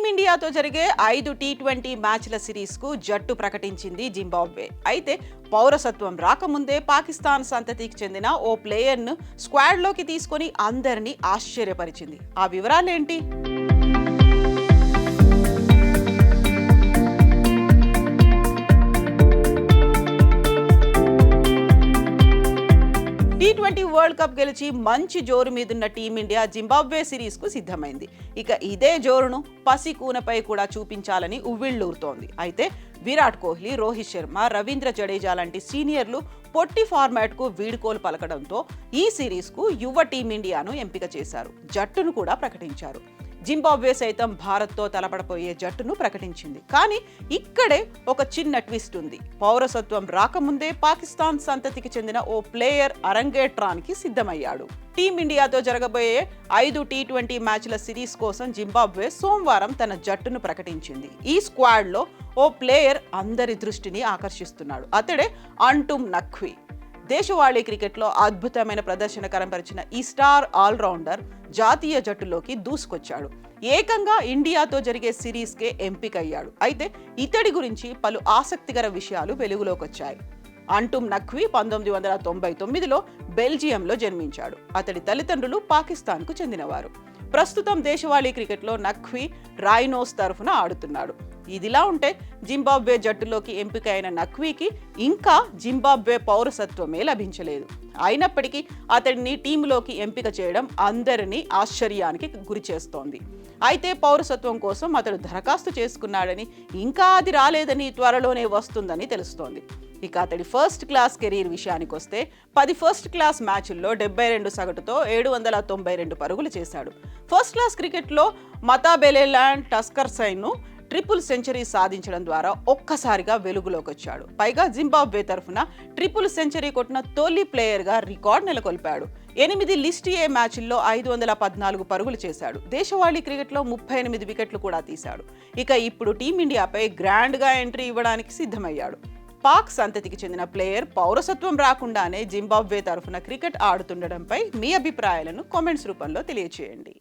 టీమిండియాతో జరిగే 5 టీ20 మ్యాచ్ల సిరీస్కు జట్టు ప్రకటించింది జింబాబ్వే. అయితే పౌరసత్వం రాకముందే పాకిస్తాన్ సంతతికి చెందిన ఓ ప్లేయర్ను స్క్వాడ్లోకి తీసుకొని అందరినీ ఆశ్చర్యపరిచింది. ఆ వివరాలేంటి? టీ20 వరల్డ్ కప్ గెలిచి మంచి జోరు మీదున్న టీమిండియా జింబాబ్వే సిరీస్కు సిద్ధమైంది. ఇక ఇదే జోరును పసికూనపై కూడా చూపించాలని ఉవ్విళ్లూరుతోంది. అయితే విరాట్ కోహ్లీ, రోహిత్ శర్మ, రవీంద్ర జడేజా లాంటి సీనియర్లు పొట్టి ఫార్మాట్కు వీడ్కోలు పలకడంతో ఈ సిరీస్కు యువ టీమిండియాను ఎంపిక చేశారు. జట్టును కూడా ప్రకటించారు. జింబాబ్వే సైతం భారత్తో తలపడపోయే జట్టును ప్రకటించింది. కానీ ఇక్కడే ఒక చిన్న ట్విస్ట్ ఉంది. పౌరసత్వం రాకముందే పాకిస్తాన్ సంతతికి చెందిన ఓ ప్లేయర్ అరంగేట్రానికి సిద్ధమయ్యాడు. టీమిండియాతో జరగబోయే 5 టీ20 మ్యాచ్ల సిరీస్ కోసం జింబాబ్వే సోమవారం తన జట్టును ప్రకటించింది. ఈ స్క్వాడ్లో ఓ ప్లేయర్ అందరి దృష్టిని ఆకర్షిస్తున్నాడు. అతడే అంటుమ్ నఖ్వీ. దేశవాళీ క్రికెట్లో అద్భుతమైన ప్రదర్శన కనబరిచిన ఈ స్టార్ ఆల్రౌండర్ జాతీయ జట్టులోకి దూసుకొచ్చాడు. ఏకంగా ఇండియాతో జరిగే సిరీస్కే ఎంపికయ్యాడు. అయితే ఇతడి గురించి పలు ఆసక్తికర విషయాలు వెలుగులోకొచ్చాయి. అంటుమ్ నఖ్వీ 1999లో బెల్జియంలో జన్మించాడు. అతడి తల్లిదండ్రులు పాకిస్తాన్కు చెందినవారు. ప్రస్తుతం దేశవాళీ క్రికెట్లో నఖ్వీ రాయినోస్ తరఫున ఆడుతున్నాడు. ఇదిలా ఉంటే జింబాబ్వే జట్టులోకి ఎంపికైన నఖ్వీకి ఇంకా జింబాబ్వే పౌరసత్వమే లభించలేదు. అయినప్పటికీ అతడిని టీంలోకి ఎంపిక చేయడం అందరినీ ఆశ్చర్యానికి గురి చేస్తోంది. అయితే పౌరసత్వం కోసం అతడు దరఖాస్తు చేసుకున్నాడని, ఇంకా అది రాలేదని, త్వరలోనే వస్తుందని తెలుస్తోంది. ఇక అతడి ఫస్ట్ క్లాస్ కెరీర్ విషయానికి వస్తే 10 ఫస్ట్ క్లాస్ మ్యాచ్ల్లో 72 సగటుతో 792 పరుగులు చేశాడు. ఫస్ట్ క్లాస్ క్రికెట్లో మతాబెలెలాండ్ టస్కర్సైన్ను ట్రిపుల్ సెంచరీ సాధించడం ద్వారా ఒక్కసారిగా వెలుగులోకి వచ్చాడు. పైగా జింబాబ్వే తరఫున ట్రిపుల్ సెంచరీ కొట్టిన తొలి ప్లేయర్గా రికార్డ్ నెలకొల్పాడు. 8 లిస్ట్ ఏ మ్యాచ్ల్లో 514 పరుగులు చేశాడు. దేశవాళీ క్రికెట్లో 38 వికెట్లు కూడా తీశాడు. ఇక ఇప్పుడు టీమిండియాపై గ్రాండ్గా ఎంట్రీ ఇవ్వడానికి సిద్ధమయ్యాడు. పాక్ సంతతికి చెందిన ప్లేయర్ పౌరసత్వం రాకుండానే జింబాబ్వే తరఫున క్రికెట్ ఆడుతుండడంపై మీ అభిప్రాయాలను కామెంట్స్ రూపంలో తెలియజేయండి.